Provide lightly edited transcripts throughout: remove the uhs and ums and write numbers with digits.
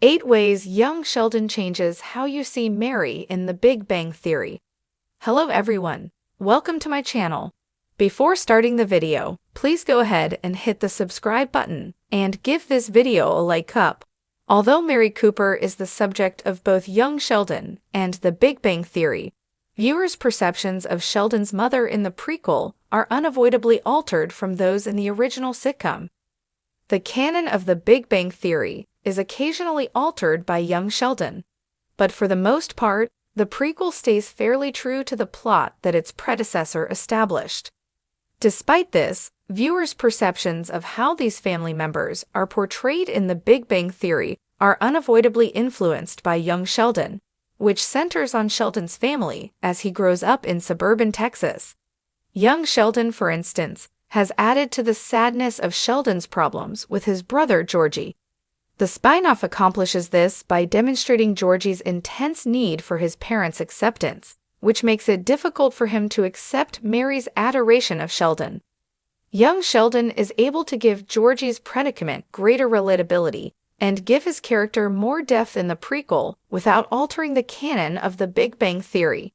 8 Ways Young Sheldon Changes How You See Mary in The Big Bang Theory. Hello everyone, welcome to my channel. Before starting the video, please go ahead and hit the subscribe button and give this video a like up. Although Mary Cooper is the subject of both Young Sheldon and The Big Bang Theory, viewers' perceptions of Sheldon's mother in the prequel are unavoidably altered from those in the original sitcom. The canon of The Big Bang Theory is occasionally altered by young Sheldon, but for the most part, the prequel stays fairly true to the plot that its predecessor established. Despite this, viewers' perceptions of how these family members are portrayed in The Big Bang Theory are unavoidably influenced by young Sheldon, which centers on Sheldon's family as he grows up in suburban Texas. Young Sheldon, for instance, has added to the sadness of Sheldon's problems with his brother Georgie. The spin-off accomplishes this by demonstrating Georgie's intense need for his parents' acceptance, which makes it difficult for him to accept Mary's adoration of Sheldon. Young Sheldon is able to give Georgie's predicament greater relatability and give his character more depth in the prequel without altering the canon of The Big Bang Theory.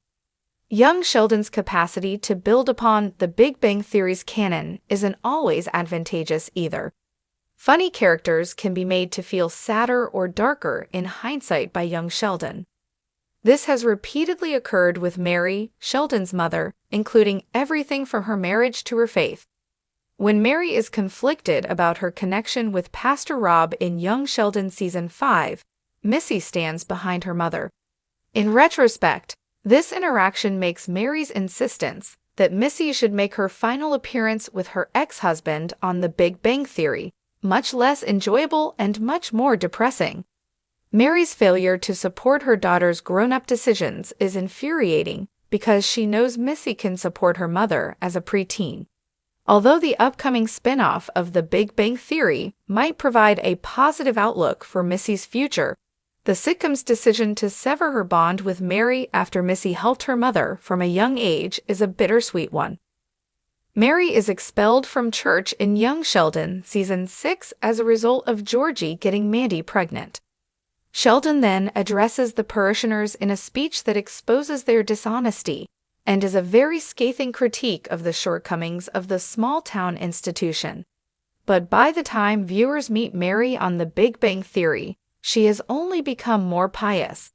Young Sheldon's capacity to build upon The Big Bang Theory's canon isn't always advantageous either. Funny characters can be made to feel sadder or darker in hindsight by young Sheldon. This has repeatedly occurred with Mary, Sheldon's mother, including everything from her marriage to her faith. When Mary is conflicted about her connection with Pastor Rob in Young Sheldon Season 5, Missy stands behind her mother. In retrospect, this interaction makes Mary's insistence that Missy should make her final appearance with her ex-husband on The Big Bang Theory much less enjoyable and much more depressing. Mary's failure to support her daughter's grown-up decisions is infuriating because she knows Missy can support her mother as a preteen. Although the upcoming spin-off of The Big Bang Theory might provide a positive outlook for Missy's future, the sitcom's decision to sever her bond with Mary after Missy helped her mother from a young age is a bittersweet one. Mary is expelled from church in Young Sheldon Season 6 as a result of Georgie getting Mandy pregnant. Sheldon then addresses the parishioners in a speech that exposes their dishonesty and is a very scathing critique of the shortcomings of the small-town institution. But by the time viewers meet Mary on The Big Bang Theory, she has only become more pious.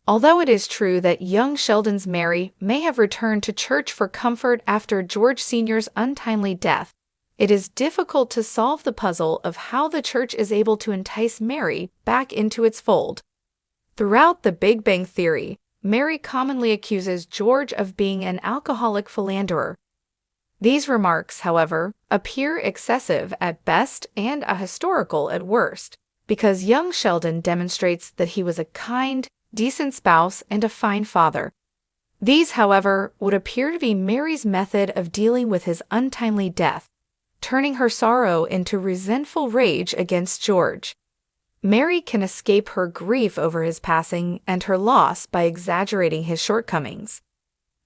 Although it is true that young Sheldon's Mary may have returned to church for comfort after George Sr.'s untimely death, it is difficult to solve the puzzle of how the church is able to entice Mary back into its fold. Throughout The Big Bang Theory, Mary commonly accuses George of being an alcoholic philanderer. These remarks, however, appear excessive at best and ahistorical at worst, because young Sheldon demonstrates that he was a kind, decent spouse and a fine father. These, however, would appear to be Mary's method of dealing with his untimely death, turning her sorrow into resentful rage against George. Mary can escape her grief over his passing and her loss by exaggerating his shortcomings.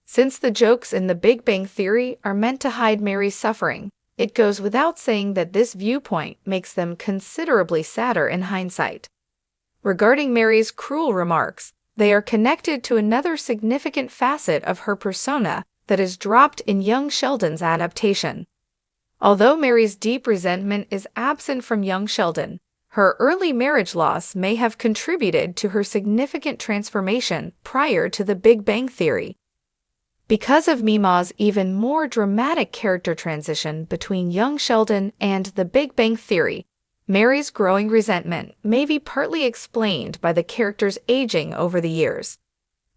Since the jokes in The Big Bang Theory are meant to hide Mary's suffering, it goes without saying that this viewpoint makes them considerably sadder in hindsight. Regarding Mary's cruel remarks, they are connected to another significant facet of her persona that is dropped in Young Sheldon's adaptation. Although Mary's deep resentment is absent from Young Sheldon, her early marriage loss may have contributed to her significant transformation prior to The Big Bang Theory. Because of Mima's even more dramatic character transition between Young Sheldon and The Big Bang Theory, Mary's growing resentment may be partly explained by the character's aging over the years.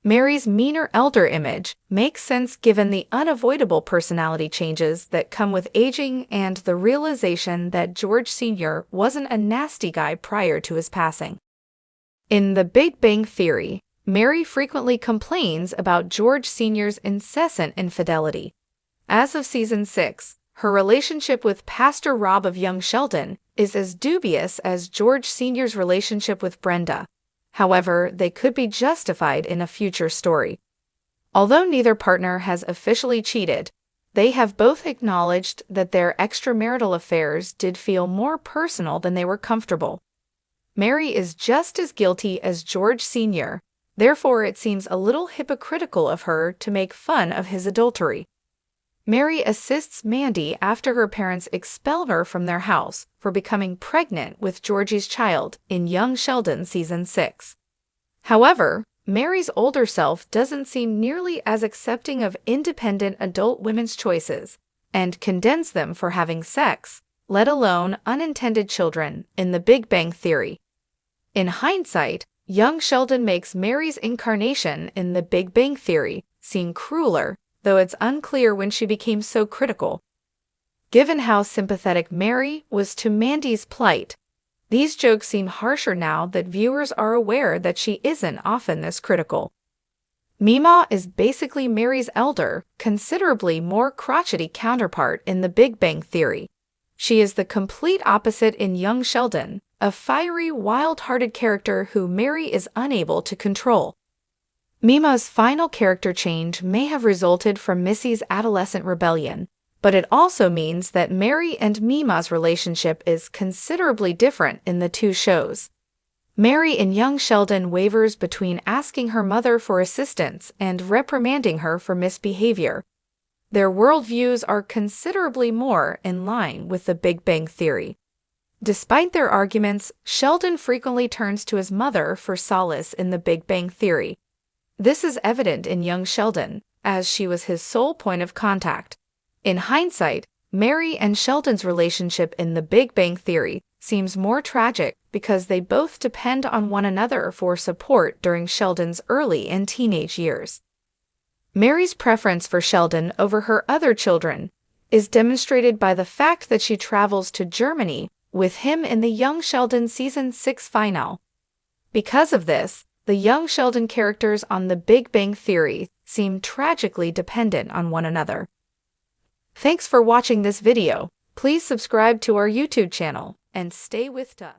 Mary's meaner elder image makes sense given the unavoidable personality changes that come with aging and the realization that George Sr. wasn't a nasty guy prior to his passing. In The Big Bang Theory, Mary frequently complains about George Sr.'s incessant infidelity. As of Season 6, her relationship with Pastor Rob of Young Sheldon is as dubious as George Sr.'s relationship with Brenda. However, they could be justified in a future story. Although neither partner has officially cheated, they have both acknowledged that their extramarital affairs did feel more personal than they were comfortable. Mary is just as guilty as George Sr., therefore it seems a little hypocritical of her to make fun of his adultery. Mary assists Mandy after her parents expel her from their house for becoming pregnant with Georgie's child in Young Sheldon Season 6. However, Mary's older self doesn't seem nearly as accepting of independent adult women's choices and condemns them for having sex, let alone unintended children, in The Big Bang Theory. In hindsight, young Sheldon makes Mary's incarnation in The Big Bang Theory seem crueler, though it's unclear when she became so critical. Given how sympathetic Mary was to Mandy's plight, these jokes seem harsher now that viewers are aware that she isn't often this critical. Meemaw is basically Mary's elder, considerably more crotchety counterpart in The Big Bang Theory. She is the complete opposite in Young Sheldon, a fiery, wild-hearted character who Mary is unable to control. Meemaw's final character change may have resulted from Missy's adolescent rebellion, but it also means that Mary and Meemaw's relationship is considerably different in the two shows. Mary in Young Sheldon wavers between asking her mother for assistance and reprimanding her for misbehavior. Their worldviews are considerably more in line with The Big Bang Theory. Despite their arguments, Sheldon frequently turns to his mother for solace in The Big Bang Theory. This is evident in Young Sheldon, as she was his sole point of contact. In hindsight, Mary and Sheldon's relationship in The Big Bang Theory seems more tragic because they both depend on one another for support during Sheldon's early and teenage years. Mary's preference for Sheldon over her other children is demonstrated by the fact that she travels to Germany with him in the Young Sheldon Season 6 finale. Because of this, the Young Sheldon characters on The Big Bang Theory seem tragically dependent on one another. Thanks for watching this video. Please subscribe to our YouTube channel and stay with us.